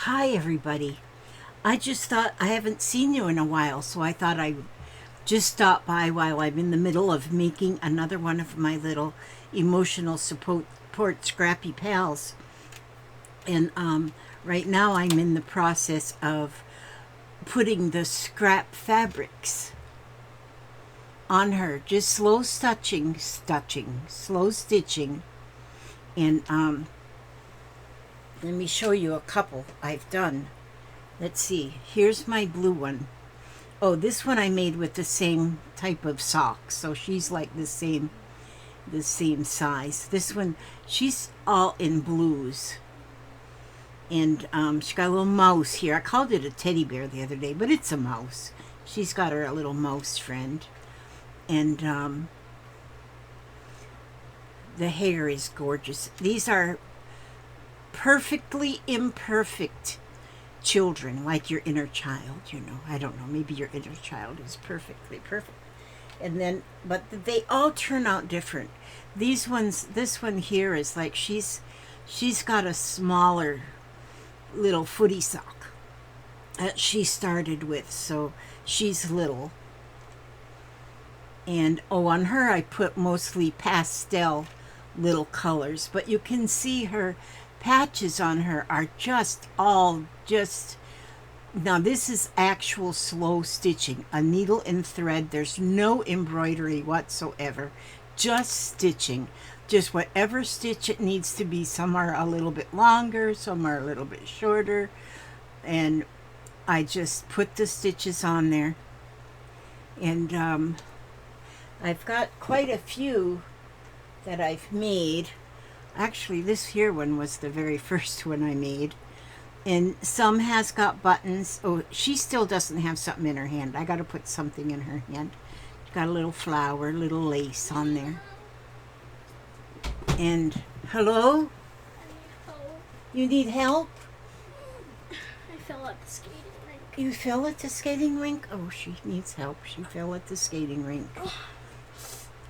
Hi, everybody. I just thought I haven't seen you in a while, so I thought I'd just stop by while I'm in the middle of making another one of my little emotional support Scrappy pals. And right now I'm in the process of putting the scrap fabrics on her, just slow slow stitching. And let me show you a couple I've done. Let's see. Here's my blue one. Oh, this one I made with the same type of sock. So she's like the same size. This one, she's all in blues. And she got a little mouse here. I called it a teddy bear the other day, but it's a mouse. She's got her a little mouse friend. And the hair is gorgeous. These are perfectly imperfect children, like your inner child, I don't know, maybe your inner child is perfectly perfect. And then, but they all turn out different. This one here is like she's got a smaller little footy sock that she started with, so she's little. And on her I put mostly pastel little colors, but you can see her patches on her are now this is actual slow stitching, a needle and thread. There's no embroidery whatsoever, just stitching, just whatever stitch it needs to be. Some are a little bit longer, some are a little bit shorter, and I just put the stitches on there. And I've got quite a few that I've made. Actually, this here one was the very first one I made. And some has got buttons. Oh, she still doesn't have something in her hand. I got to put something in her hand. She's got a little flower, little lace on there. And, hello? You need help? I fell at the skating rink. You fell at the skating rink? Oh, she needs help. She fell at the skating rink.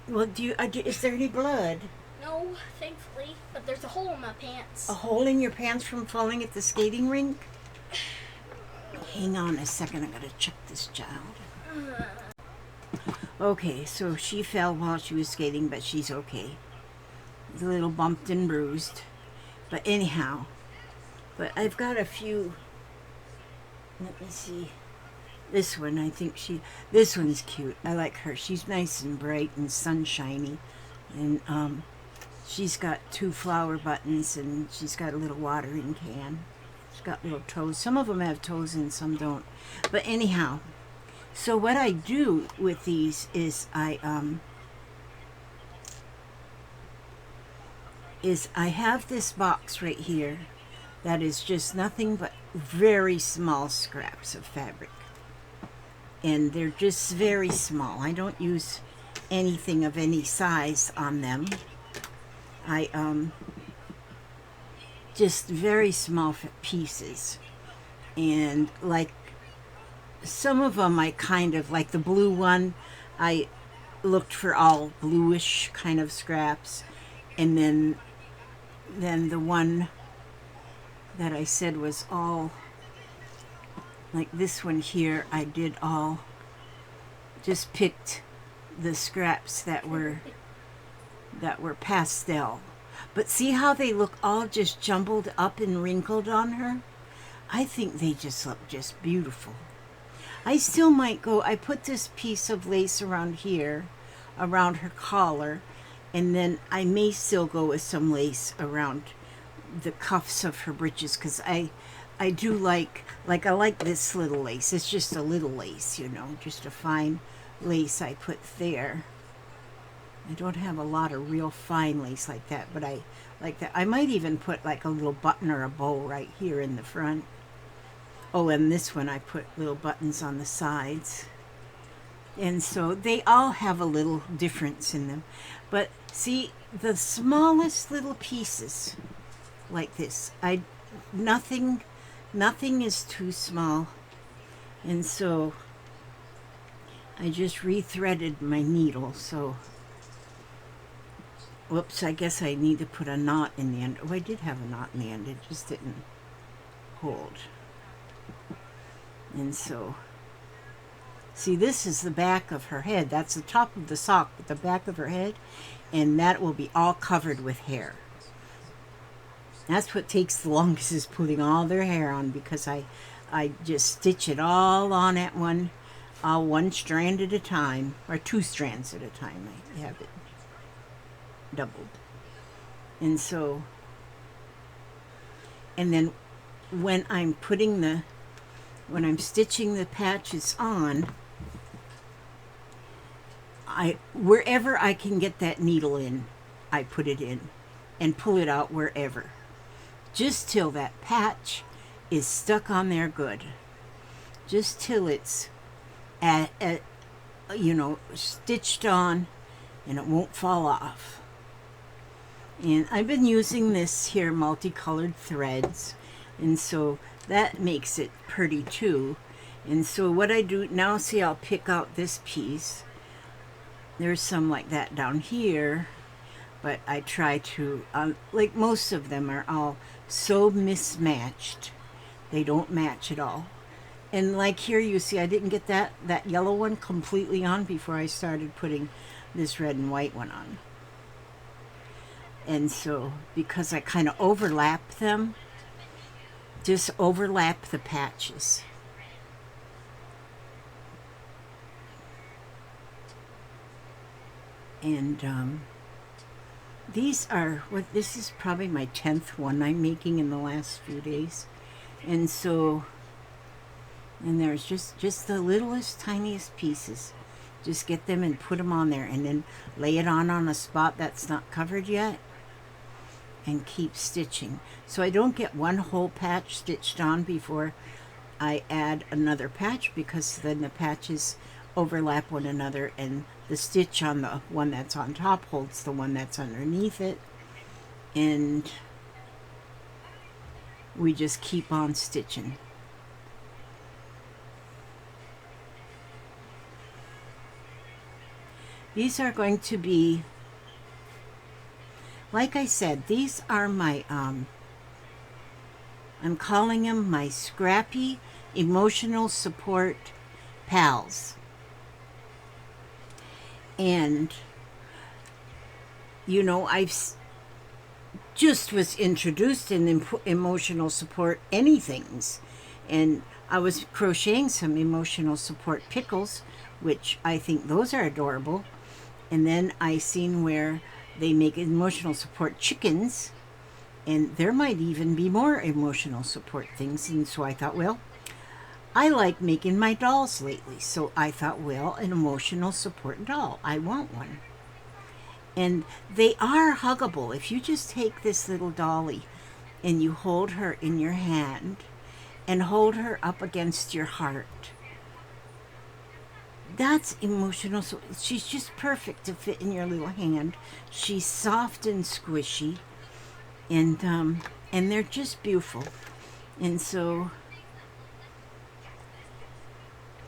Well, is there any blood? No, thankfully, but there's a hole in my pants. A hole in your pants from falling at the skating rink? Hang on a second, I gotta check this child. Okay, so she fell while she was skating, but she's okay. It's a little bumped and bruised. But anyhow, I've got a few. Let me see. This one, this one's cute. I like her. She's nice and bright and sunshiny. And she's got 2 flower buttons, and she's got a little watering can. She's got little toes. Some of them have toes and some don't. But anyhow, so what I do with these is I have this box right here that is just nothing but very small scraps of fabric. And they're just very small. I don't use anything of any size on them. I just very small pieces. And like some of them I kind of, like the blue one, I looked for all bluish kind of scraps. And then the one that I said was all, like this one here, I did all, just picked the scraps that were pastel. But see how they look all just jumbled up and wrinkled on her? I think they just look just beautiful. I still might go, I put this piece of lace around here, around her collar, and then I may still go with some lace around the cuffs of her breeches, because I do like I like this little lace. It's just a little lace, just a fine lace I put there. I don't have a lot of real fine lace like that, but I like that. I might even put like a little button or a bow right here in the front. Oh, and this one I put little buttons on the sides. And so they all have a little difference in them. But see, the smallest little pieces like this, nothing is too small. And so I just rethreaded my needle. So, whoops, I guess I need to put a knot in the end. Oh, I did have a knot in the end. It just didn't hold. And so, see, this is the back of her head. That's the top of the sock, but the back of her head, and that will be all covered with hair. That's what takes the longest, is putting all their hair on, because I just stitch it all on at one strand at a time, or 2 strands at a time. I have it doubled. And so, and then when I'm stitching the patches on, wherever I can get that needle in, I put it in and pull it out wherever, just till that patch is stuck on there good, just till it's stitched on and it won't fall off. And I've been using this here multicolored threads, and so that makes it pretty too. And so what I do now, see, I'll pick out this piece. There's some like that down here, but I try to, like most of them are all so mismatched. They don't match at all. And like here, you see, I didn't get that yellow one completely on before I started putting this red and white one on. And so, because I kind of overlap them, just overlap the patches. And these are, this is probably my 10th one I'm making in the last few days. And so, and there's just the littlest, tiniest pieces. Just get them and put them on there, and then lay it on a spot that's not covered yet, and keep stitching. So I don't get one whole patch stitched on before I add another patch, because then the patches overlap one another, and the stitch on the one that's on top holds the one that's underneath it, and we just keep on stitching. These are going to be, like I said, these are my, I'm calling them my Scrappy Emotional Support Pals. And, you know, I've just was introduced in emotional support anythings. And I was crocheting some emotional support pickles, which I think those are adorable. And then I seen where they make emotional support chickens, and there might even be more emotional support things. And so I thought, well, I like making my dolls lately, so I thought, well, an emotional support doll, I want one. And they are huggable. If you just take this little dolly and you hold her in your hand and hold her up against your heart, that's emotional. So she's just perfect to fit in your little hand. She's soft and squishy, and they're just beautiful. And so,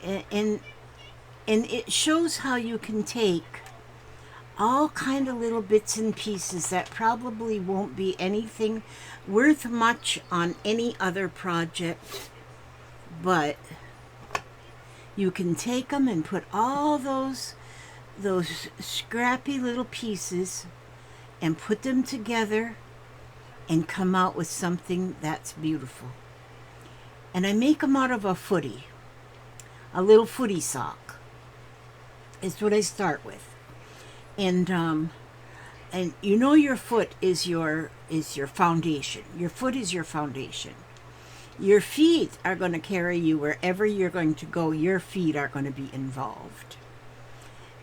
and it shows how you can take all kind of little bits and pieces that probably won't be anything worth much on any other project, but you can take them and put all those scrappy little pieces and put them together and come out with something that's beautiful. And I make them out of a footy, a little footy sock. Is what I start with. And you know, your foot is your foundation. Your foot is your foundation. Your feet are going to carry you wherever you're going to go. Your feet are going to be involved.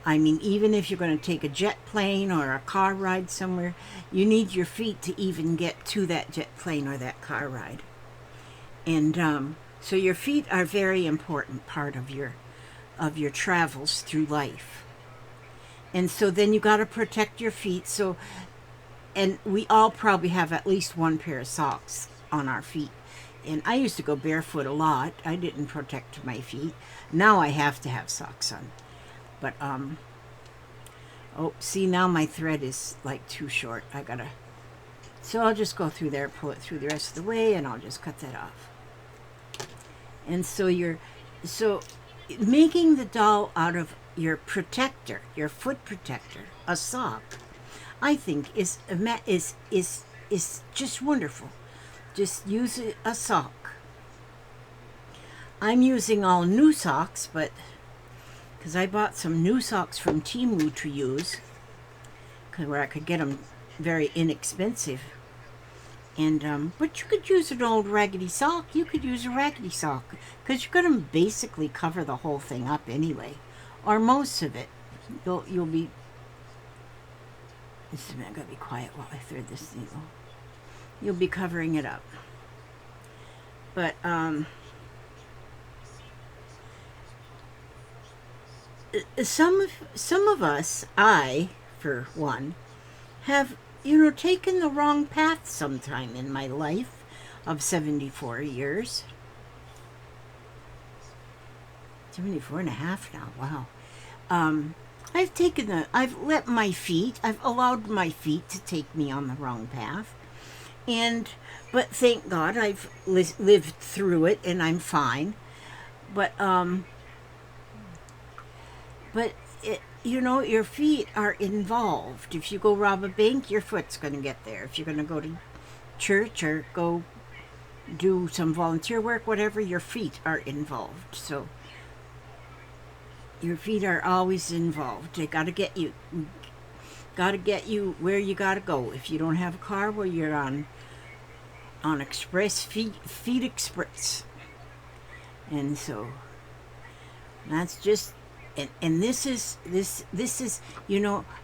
I mean, even if you're going to take a jet plane or a car ride somewhere, you need your feet to even get to that jet plane or that car ride. And so your feet are a very important part of your travels through life. And so then you got to protect your feet. So, and we all probably have at least one pair of socks on our feet. And I used to go barefoot a lot. I didn't protect my feet. Now I have to have socks on. But, oh, see, now my thread is like too short. So I'll just go through there, pull it through the rest of the way, and I'll just cut that off. And so so making the doll out of your protector, your foot protector, a sock, I think is just wonderful. Just use a sock. I'm using all new socks, but because I bought some new socks from Temu to use, where I could get them very inexpensive. And but you could use an old raggedy sock. You could use a raggedy sock because you're going to basically cover the whole thing up anyway, or most of it. You'll be. I gotta be quiet while I thread this needle. You'll be covering it up, but some of us, I for one, have taken the wrong path sometime in my life of 74 years. 74 and a half now. Wow. I've allowed my feet to take me on the wrong path. But thank God I've lived through it and I'm fine. But your feet are involved. If you go rob a bank, your foot's going to get there. If you're going to go to church or go do some volunteer work, whatever, your feet are involved. So your feet are always involved. They got to get you where you got to go. If you don't have a car, well, you're on express feet express. And so that's just and this is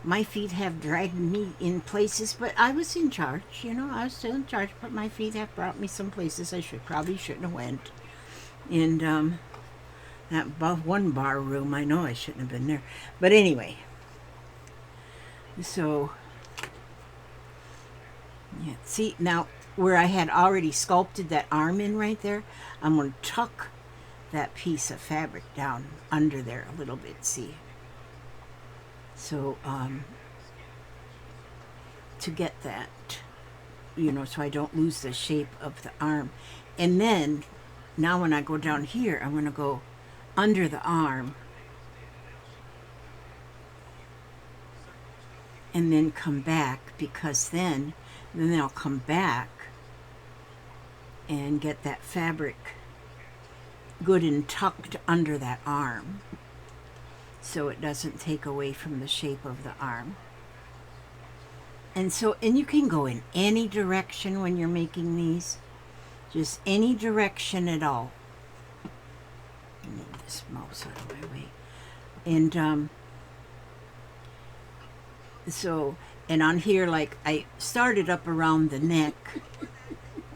my feet have dragged me in places, but I was in charge. I was still in charge, but my feet have brought me some places I probably shouldn't have went. And that one bar room, I know I shouldn't have been there, but anyway. So yeah, see now where I had already sculpted that arm in right there, I'm going to tuck that piece of fabric down under there a little bit, see? So to get that, so I don't lose the shape of the arm. And then now when I go down here, I'm going to go under the arm and then come back, because then I'll come back and get that fabric good and tucked under that arm so it doesn't take away from the shape of the arm. And you can go in any direction when you're making these, just any direction at all. Move this mouse out of my way. And and on here, like, I started up around the neck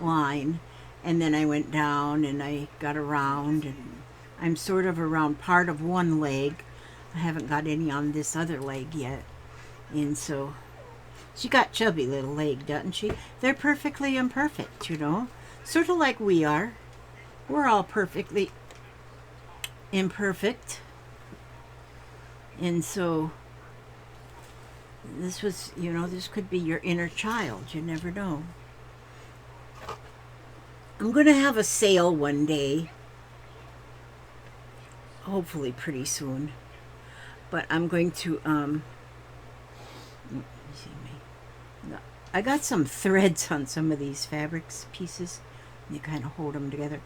line, and then I went down and I got around, and I'm sort of around part of one leg. I haven't got any on this other leg yet. And so she got chubby little leg, doesn't she? They're perfectly imperfect, sort of like we are. We're all perfectly imperfect. And so this was, this could be your inner child. You never know. I'm going to have a sale one day, hopefully pretty soon, but I'm going to, I got some threads on some of these fabrics pieces. You kind of hold them together,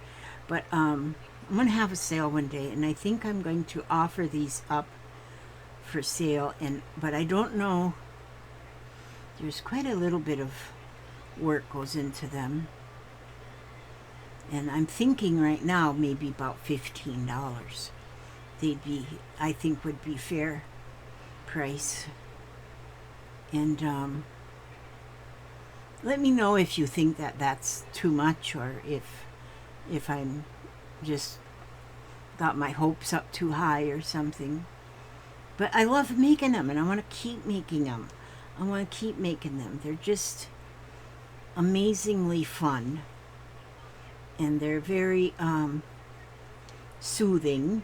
but I'm going to have a sale one day, and I think I'm going to offer these up for sale, but I don't know, there's quite a little bit of work goes into them. And I'm thinking right now maybe about $15. I think would be fair price. And let me know if you think that that's too much, or if I'm just got my hopes up too high or something. But I love making them, and I want to keep making them. I want to keep making them. They're just amazingly fun. And they're very soothing.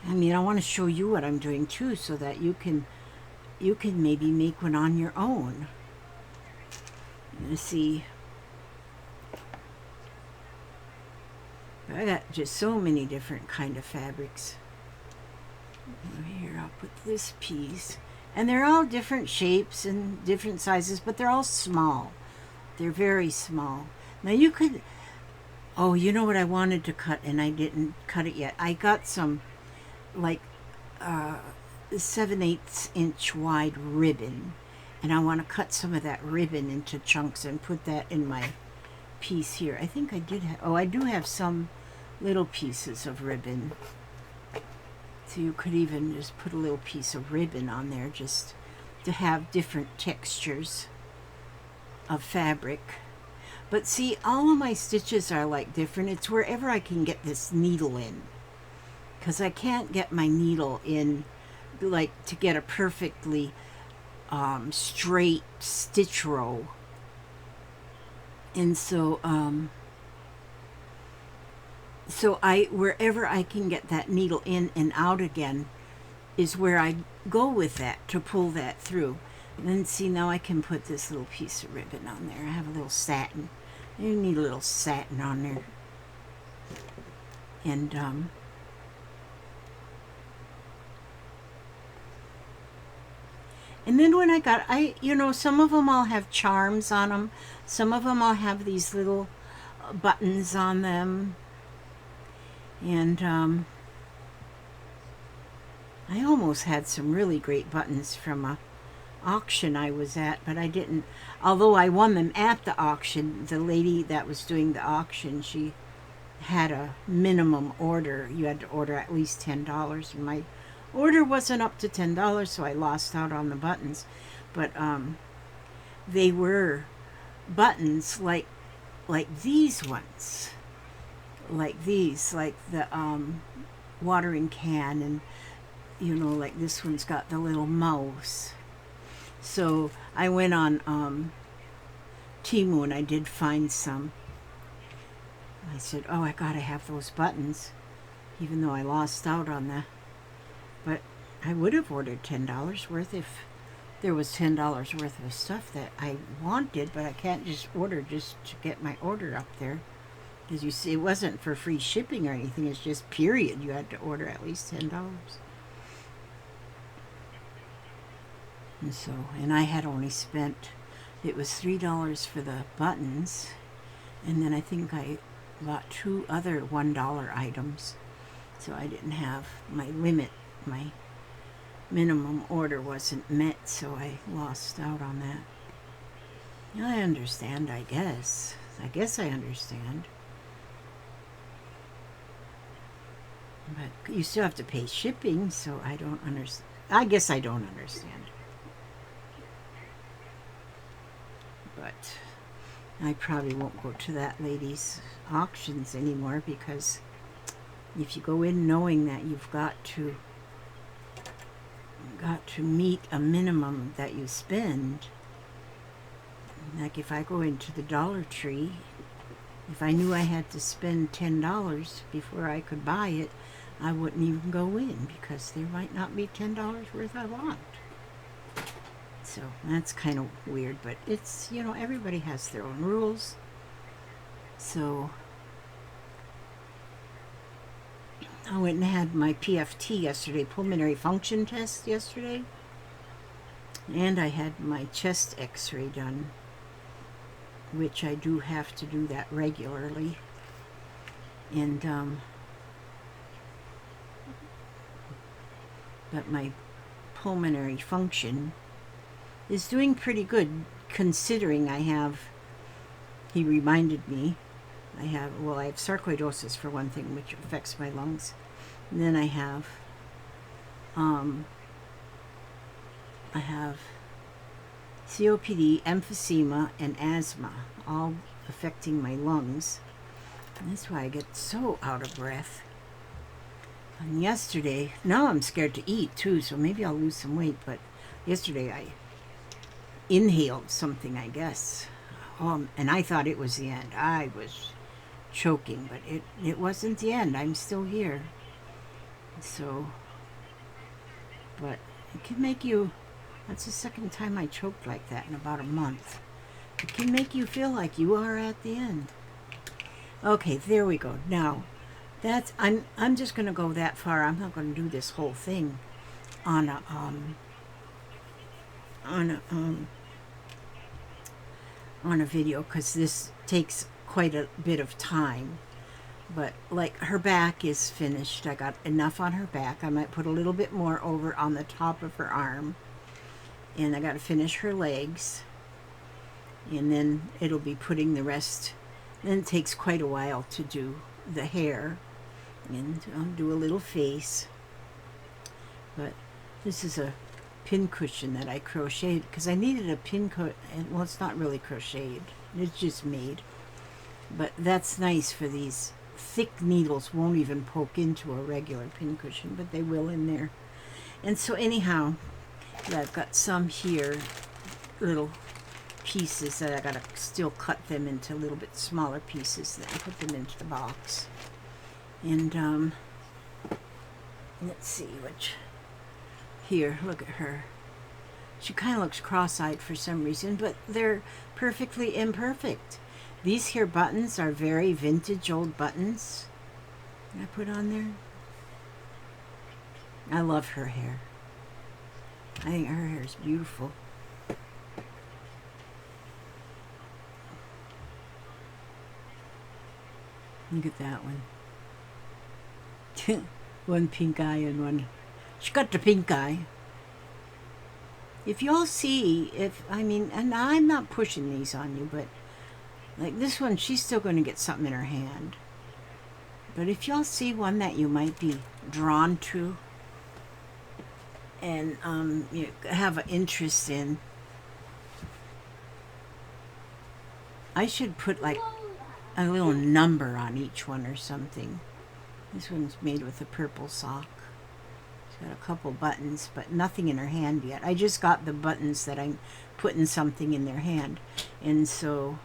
I mean, I want to show you what I'm doing too, so that you can maybe make one on your own. You see, I got just so many different kind of fabrics. Here, I'll put this piece. And they're all different shapes and different sizes, but they're all small. They're very small. Now you could, oh, you know what I wanted to cut and I didn't cut it yet. I got some like 7/8 inch wide ribbon, and I want to cut some of that ribbon into chunks and put that in my piece here. I think I did have, oh, I do have some little pieces of ribbon. So you could even just put a little piece of ribbon on there just to have different textures of fabric. But see, all of my stitches are like different. It's wherever I can get this needle in, because I can't get my needle in like to get a perfectly straight stitch row. And so I, wherever I can get that needle in and out again is where I go with that to pull that through. And then see, now I can put this little piece of ribbon on there. I have a little satin. You need a little satin on there. And then when you know, some of them all have charms on them. Some of them all have these little buttons on them. And I almost had some really great buttons from a auction I was at, but I didn't. Although I won them at the auction, the lady that was doing the auction, she had a minimum order. You had to order at least $10, and my order wasn't up to $10, so I lost out on the buttons. But they were buttons like these ones, like these, like the watering can, and you know, like this one's got the little mouse. So I went on Temu and I did find some. I said, oh, I gotta have those buttons, even though I lost out on that. But I would have ordered $10 worth if there was $10 worth of stuff that I wanted, but I can't just order just to get my order up there. Because you see, it wasn't for free shipping or anything, it's just period. You had to order at least $10. And so, and I had only spent, it was $3 for the buttons, and then I think I bought 2 other $1 items. So I didn't have my limit, my minimum order wasn't met, so I lost out on that. I understand, I guess. I guess I understand. But you still have to pay shipping, so I don't understand. I guess I don't understand. But I probably won't go to that lady's auctions anymore, because if you go in knowing that you've got to meet a minimum that you spend, like if I go into the Dollar Tree, if I knew I had to spend $10 before I could buy it, I wouldn't even go in, because there might not be $10 worth I want. So that's kind of weird, but it's, you know, everybody has their own rules. So I went and had my PFT yesterday, pulmonary function test yesterday, and I had my chest x-ray done, which I do have to do that regularly. And but my pulmonary function is doing pretty good, considering I have, he reminded me, I have sarcoidosis for one thing, which affects my lungs. And then I have COPD, emphysema, and asthma, all affecting my lungs. And that's why I get so out of breath. And yesterday, now I'm scared to eat too, so maybe I'll lose some weight, but yesterday I inhaled something, I guess. And I thought it was the end. I was choking, but it wasn't the end. I'm still here. So, but it can make you, that's the second time I choked like that in about a month. It can make you feel like you are at the end. Okay, there we go. Now, I'm just going to go that far. I'm not going to do this whole thing on a on a on a video, because this takes quite a bit of time. But like, her back is finished. I got enough on her back. I might put a little bit more over on the top of her arm, and I got to finish her legs, and then it'll be putting the rest. Then it takes quite a while to do the hair, and I'll do a little face. But this is a pin cushion that I crocheted because I needed a pin cushion. Well, it's not really crocheted, it's just made, but that's nice for these thick needles. Won't even poke into a regular pin cushion, but they will in there. And so anyhow, I've got some here, little pieces that I gotta still cut them into a little bit smaller pieces, then put them into the box. And let's see which. Here, look at her. She kind of looks cross-eyed for some reason, but they're perfectly imperfect. These here buttons are very vintage old buttons that I put on there. I love her hair. I think her hair is beautiful. Look at that one. One pink eye and one. She got the pink eye. If y'all see, and I'm not pushing these on you, but like this one, she's still going to get something in her hand. But if y'all see one that you might be drawn to and you have an interest in, I should put like a little number on each one or something. This one's made with a purple sock. Got a couple buttons, but nothing in her hand yet. I just got the buttons that I'm putting something in their hand, and so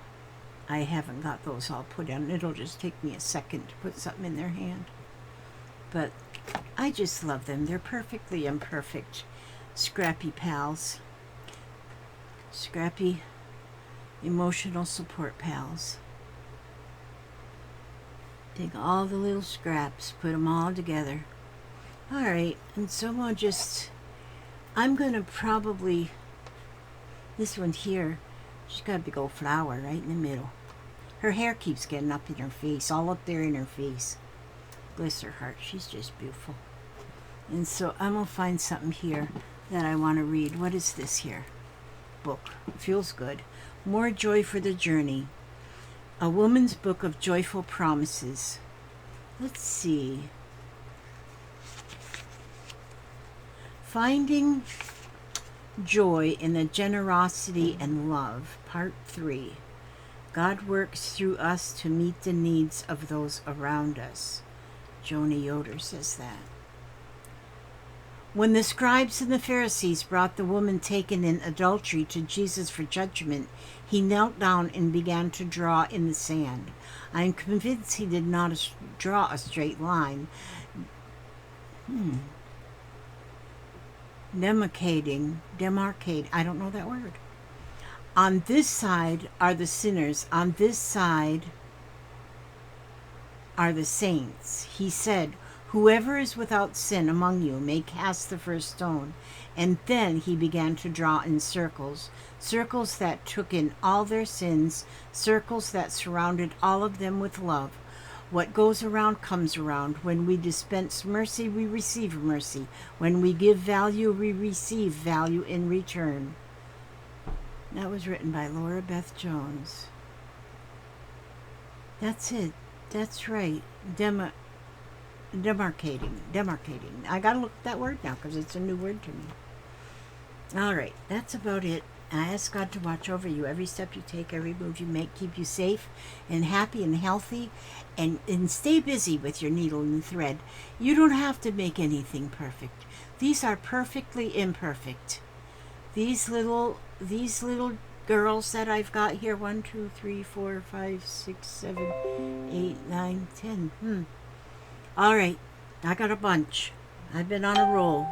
I haven't got those all put on. It'll just take me a second to put something in their hand. But I just love them. They're perfectly imperfect Scrappy pals. Scrappy emotional support pals. Take all the little scraps, put them all together. Alright, and so I'm going to probably, this one here, she's got a big old flower right in the middle. Her hair keeps getting up in her face, all up there in her face. Bless her heart, she's just beautiful. And so I'm going to find something here that I want to read. What is this here? Book. Feels good. More Joy for the Journey. A Woman's Book of Joyful Promises. Let's see. Finding Joy in the Generosity and Love, Part 3. God works through us to meet the needs of those around us. Joni Yoder says that. When the scribes and the Pharisees brought the woman taken in adultery to Jesus for judgment, he knelt down and began to draw in the sand. I am convinced he did not draw a straight line. Demarcate, I don't know that word. On this side are the sinners, on this side are the saints. He said, whoever is without sin among you may cast the first stone. And then he began to draw in circles, circles that took in all their sins, circles that surrounded all of them with love. What goes around comes around. When we dispense mercy, we receive mercy. When we give value, we receive value in return. That was written by Laura Beth Jones. That's it. That's right. Demarcating. I gotta look at that word now because it's a new word to me. All right, that's about it. I ask God to watch over you every step you take, every move you make, keep you safe and happy and healthy, and stay busy with your needle and thread. You don't have to make anything perfect. These are perfectly imperfect. These little girls that I've got here, 1, 2, 3, 4, 5, 6, 7, 8, 9, 10. All right, I got a bunch. I've been on a roll.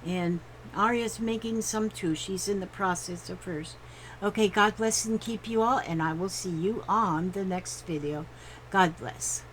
And Arya's making some too. She's in the process of hers. Okay, God bless and keep you all, and I will see you on the next video. God bless.